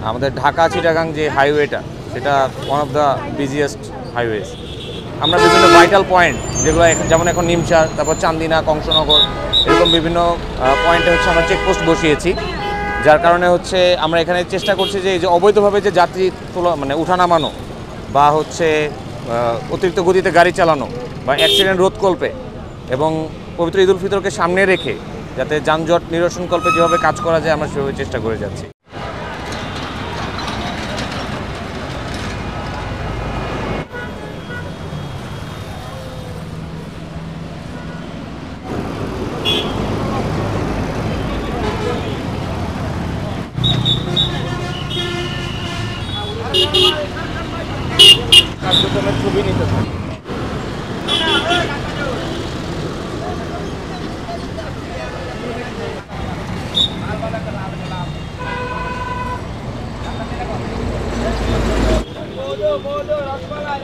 আমাদের ঢাকা চিটাগাং যে হাইওয়েটা সেটা one of the busiest highways. আমরা বিভিন্ন ভাইটাল পয়েন্ট যেগুলো যেমন এখন নিমচার, তারপর চান্দিনা, কংসনগর, এরকম বিভিন্ন পয়েন্টে হচ্ছে আমরা চেকপোস্ট বসিয়েছি, যার কারণে হচ্ছে আমরা এখানে চেষ্টা করছি যে এই যে অবৈধভাবে যে যাত্রী মানে উঠানামানো বা হচ্ছে অতিরিক্ত গতিতে গাড়ি চালানো বা অ্যাক্সিডেন্ট রোধকল্পে এবং পবিত্র ঈদ উল ফিতরকে সামনে রেখে যাতে যানজট নিরসনকল্পে যেভাবে কাজ করা যায় আমরা সেভাবে চেষ্টা করে যাচ্ছি। কার্যক্রমের ছবি নিতে থাকি। রসমালাই